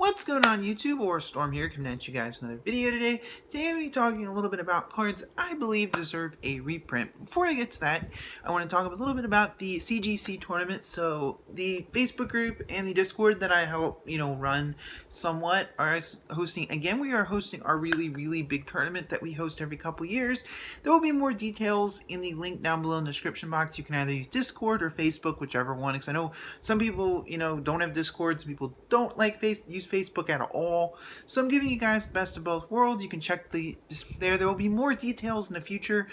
What's going on YouTube? Or Storm here, coming at you guys with another video today. Today I'm going to be talking a little bit about cards I believe deserve a reprint. Before I get to that, I want to talk a little bit about the CGC tournament. So the Facebook group and the Discord that I help, run somewhat are hosting. Again, we are hosting our really big tournament that we host every couple years. There will be more details in the link down below in the description box. You can either use Discord or Facebook, whichever one, because I know some people, don't have Discord, some people don't like use Facebook at all. So I'm giving you guys the best of both worlds. You can check there will be more details in the future,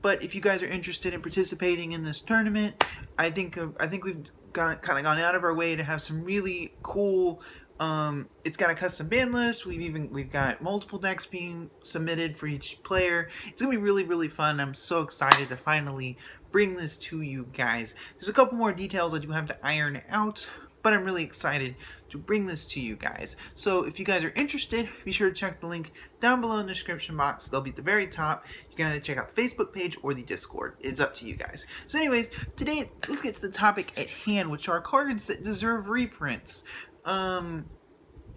but if you guys are interested in participating in this tournament, I think we've kind of gone out of our way to have some really cool. It's got a custom ban list. We've got multiple decks being submitted for each player. It's gonna be really fun. I'm so excited to finally bring this to you guys. There's a couple more details I do have to iron out, but I'm really excited to bring this to you guys. So if you guys are interested, be sure to check the link down below in the description box. They'll be at the very top. You can either check out the Facebook page or the Discord. It's up to you guys. So anyways, today let's get to the topic at hand, which are cards that deserve reprints.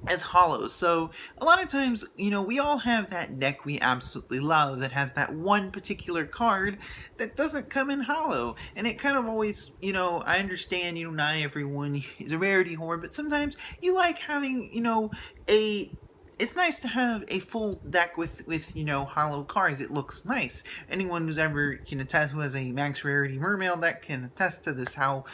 As holos. So a lot of times, we all have that deck we absolutely love that has that one particular card that doesn't come in holo, and it kind of always, I understand, not everyone is a rarity whore, but sometimes you like having, it's nice to have a full deck with holo cards. It looks nice. Anyone who's ever can attest, who has a max rarity mermail deck, can attest to this, how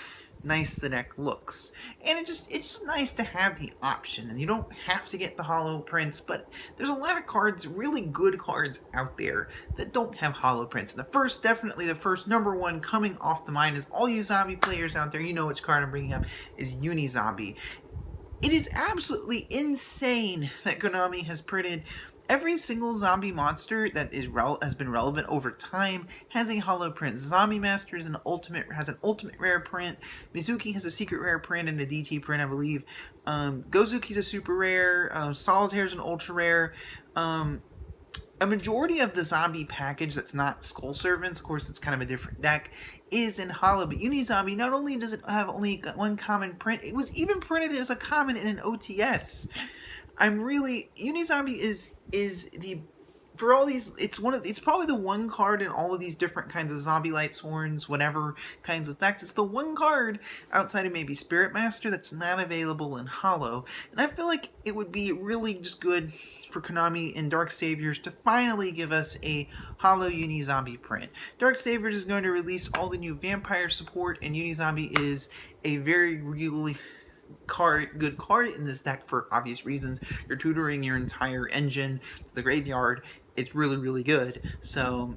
nice the deck looks. And it's just nice to have the option, and you don't have to get the holo prints, but there's a lot of cards, really good cards out there that don't have holo prints. And definitely the first number one coming off the mind is all you zombie players out there, you know which card I'm bringing up, is Unizombie. It is absolutely insane that Konami has printed every single zombie monster that has been relevant over time has a holo print. Zombie Master has an ultimate rare print. Mizuki has a secret rare print and a DT print, I believe. Gozuki's a super rare. Solitaire's an ultra rare. A majority of the zombie package that's not Skull Servants, of course it's kind of a different deck, is in holo. But Unizombie, not only does it have only one common print, it was even printed as a common in an OTS. Unizombie is the, for all these, it's probably the one card in all of these different kinds of zombie light sworns, whatever kinds of decks. It's the one card outside of maybe Spirit Master that's not available in holo. And I feel like it would be really just good for Konami and Dark Saviors to finally give us a holo Unizombie print. Dark Saviors is going to release all the new vampire support, and Unizombie is a very really good card in this deck for obvious reasons. You're tutoring your entire engine to the graveyard. It's really good. So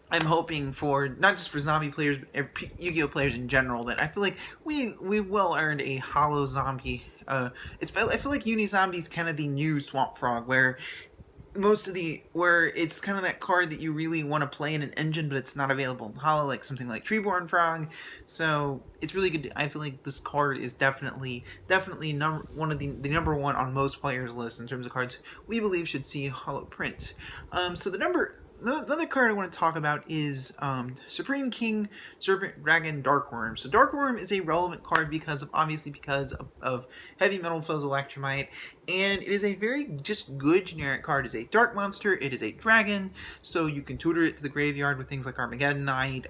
I'm hoping for, not just for zombie players, but Yu-Gi-Oh players in general, that I feel like we well earned a holo zombie. I feel like Unizombie's kind of the new Swamp Frog, where it's kind of that card that you really want to play in an engine, but it's not available in holo, like something like Treeborn Frog. So it's really good. I feel like this card is definitely one of the number one on most players' lists in terms of cards we believe should see holo print. So another card I want to talk about is Supreme King Serpent Dragon Darkworm. So Darkworm is a relevant card because of Heavy Metal Foes Electromite, and it is a very just good generic card. It is a dark monster, it is a dragon, so you can tutor it to the graveyard with things like Armageddon Knight,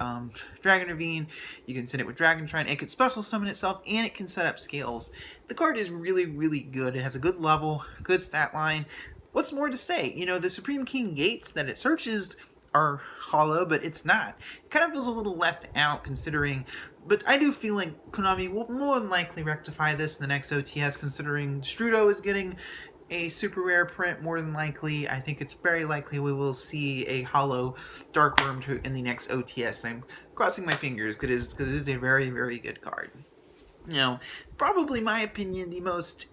Dragon Ravine. You can send it with Dragon Shrine, it can special summon itself, and it can set up scales. The card is really good. It has a good level, good stat line. What's more to say? The Supreme King gates that it searches are holo, but it's not. It kind of feels a little left out considering, but I do feel like Konami will more than likely rectify this in the next OTS, considering Strudo is getting a super rare print more than likely. I think it's very likely we will see a holo Darkworm in the next OTS. I'm crossing my fingers because it is a very good card. Probably my opinion, the most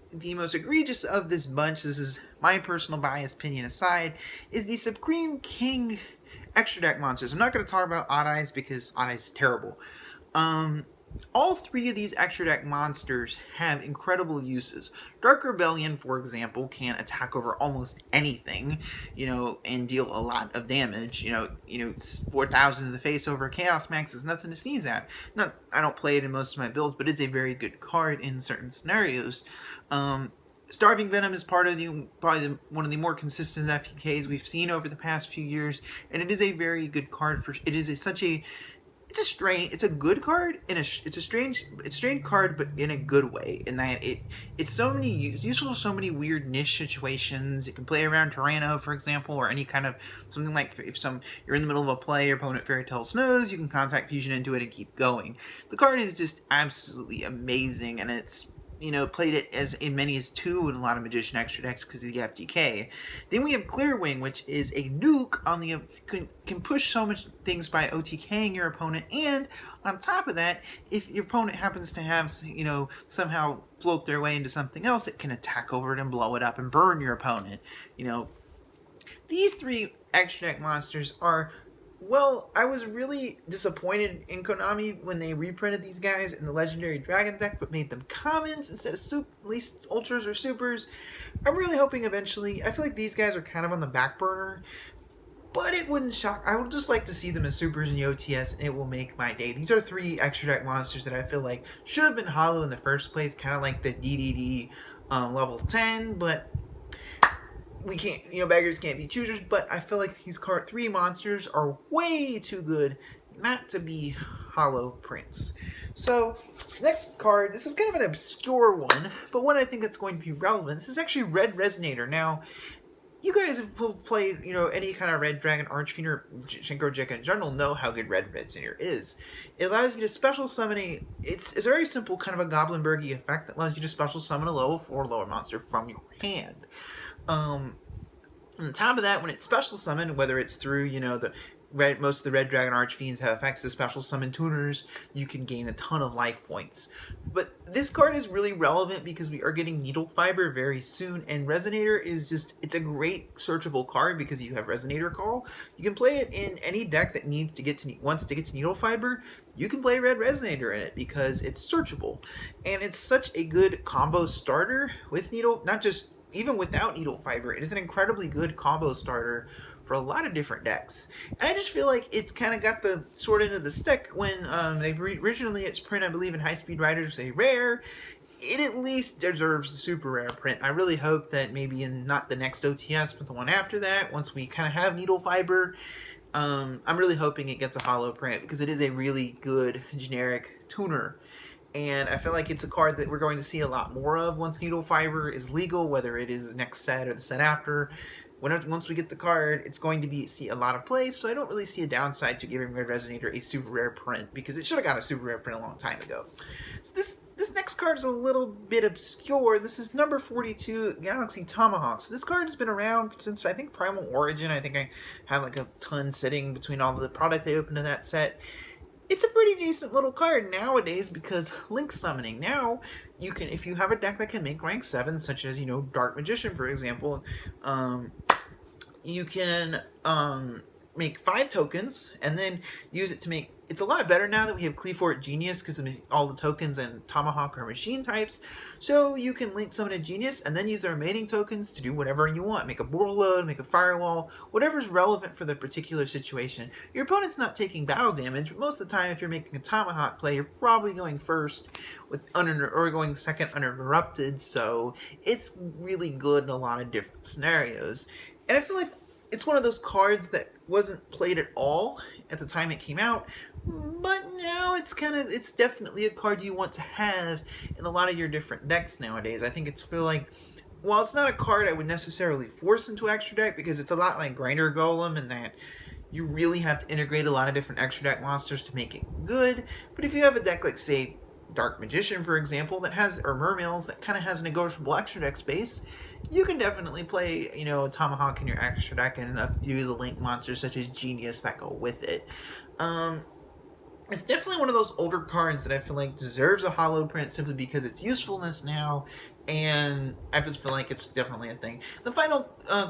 egregious of this bunch, this is my personal bias opinion aside, is the Supreme King extra deck monsters. I'm not going to talk about Odd Eyes because Odd Eyes is terrible. All three of these extra deck monsters have incredible uses. Dark Rebellion, for example, can attack over almost anything, and deal a lot of damage. 4,000 in the face over Chaos Max is nothing to sneeze at. I don't play it in most of my builds, but it's a very good card in certain scenarios. Starving Venom is part of one of the more consistent FPKs we've seen over the past few years, and it is a very good card for. It is it's a good card, and it's a strange card, but in a good way. In that it's so many useful, so many weird niche situations. It can play around Tyranno, for example, or any kind of something like if you're in the middle of a play, your opponent Fairy Tale Snows, you can contact Fusion into it and keep going. The card is just absolutely amazing, and it's played it as many as 2 in a lot of Magician extra decks because of the FTK. Then we have Clearwing, which is a nuke on the can push so much things by OTKing your opponent, and on top of that, if your opponent happens to have somehow float their way into something else, it can attack over it and blow it up and burn your opponent. These 3 extra deck monsters are. Well, I was really disappointed in Konami when they reprinted these guys in the Legendary Dragon deck, but made them commons instead of at least ultras or supers. I'm really hoping eventually. I feel like these guys are kind of on the back burner, but it wouldn't shock. I would just like to see them as supers in the OTS, and it will make my day. These are 3 extra deck monsters that I feel like should have been Holo in the first place, kind of like the DDD level 10, but we can't, beggars can't be choosers, but I feel like these 3 monsters are way too good not to be Holo prints. So, next card, this is kind of an obscure one, but one I think that's going to be relevant. This is actually Red Resonator. Now, you guys have played, any kind of Red Dragon, Archfiend, or Shinko Jeka in general know how good Red Resonator is. It allows you to special summon it's a very simple kind of a Goblinbergy effect that allows you to special summon a level 4 lower monster from your hand. On top of that, when it's special summoned, whether it's through, most of the Red Dragon Archfiends have effects as special summon tuners, you can gain a ton of life points. But this card is really relevant because we are getting Needle Fiber very soon, and Resonator is it's a great searchable card because you have Resonator Call. You can play it in any deck that wants to get to Needle Fiber. You can play Red Resonator in it because it's searchable. And it's such a good combo starter with even without Needle Fiber. It is an incredibly good combo starter for a lot of different decks. And I just feel like it's kind of got the short end of the stick when originally its print, I believe, in High Speed Riders was a rare. It at least deserves the super rare print. I really hope that maybe in not the next OTS, but the one after that, once we kind of have Needle Fiber, I'm really hoping it gets a Holo print because it is a really good generic tuner. And I feel like it's a card that we're going to see a lot more of once Needle Fiber is legal, whether it is next set or the set after. Once we get the card, it's going to see a lot of play, so I don't really see a downside to giving Red Resonator a super rare print, because it should have got a super rare print a long time ago. So this next card is a little bit obscure. This is number 42, Galaxy Tomahawk. So this card has been around since, I think, Primal Origin. I think I have like a ton sitting between all of the product I opened in that set. It's a pretty decent little card nowadays because link summoning. Now, you can, if you have a deck that can make rank 7, such as, Dark Magician, for example, you can make 5 tokens and then use it to make... It's a lot better now that we have Cleafort Genius because all the tokens and Tomahawk are machine types. So you can link summon a Genius and then use the remaining tokens to do whatever you want. Make a Boar Load, make a Firewall, whatever's relevant for the particular situation. Your opponent's not taking battle damage, but most of the time if you're making a Tomahawk play, you're probably going first or going second uninterrupted. So it's really good in a lot of different scenarios. And I feel like it's one of those cards that wasn't played at all at the time it came out, but now it's definitely a card you want to have in a lot of your different decks nowadays. I think while it's not a card I would necessarily force into extra deck, because it's a lot like Grinder Golem in that you really have to integrate a lot of different extra deck monsters to make it good. But if you have a deck like, say, Dark Magician, for example, or Mermails that kind of has negotiable extra deck space, you can definitely play, a Tomahawk in your extra deck and a few of the link monsters such as Genius that go with it. It's definitely one of those older cards that I feel like deserves a Holo print simply because its usefulness now, and I just feel like it's definitely a thing. The final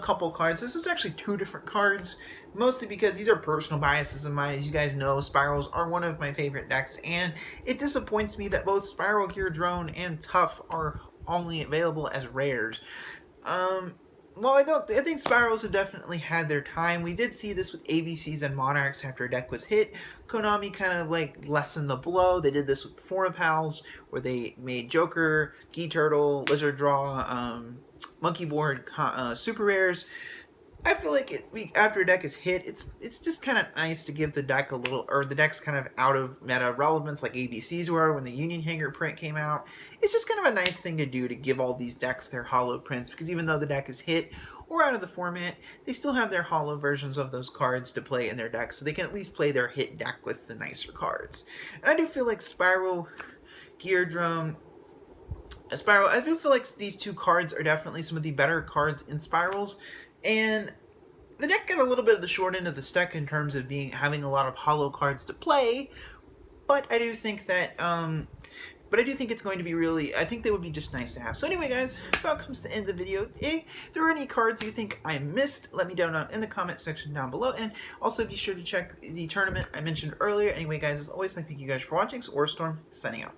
couple cards, this is actually 2 different cards, mostly because these are personal biases of mine. As you guys know, Spirals are one of my favorite decks, and it disappoints me that both Spiral Gear Drone and Tough are only available as rares. Well, I think Spirals have definitely had their time. We did see this with ABCs and Monarchs after a deck was hit. Konami kind of like lessened the blow. They did this with Foreign Pals, where they made Joker, Gi Turtle, Lizard Draw, Monkey Board, Super Rares. I feel like after a deck is hit, it's just kind of nice to give the deck a little, or the deck's kind of out of meta relevance, like ABCs were when the Union Hanger print came out. It's just kind of a nice thing to do to give all these decks their holo prints, because even though the deck is hit or out of the format, they still have their holo versions of those cards to play in their deck, so they can at least play their hit deck with the nicer cards. And I do feel like Spiral, Gear Drum, Spiral, I do feel like these two cards are definitely some of the better cards in Spirals. And the deck got a little bit of the short end of the stick in terms of having a lot of holo cards to play, but I do think that it's going to be really, I think they would be just nice to have. So anyway, guys, about comes to the end of the video. If there are any cards you think I missed, let me know in the comment section down below, and also be sure to check the tournament I mentioned earlier. Anyway, guys, as always, I thank you guys for watching. So Storm signing out.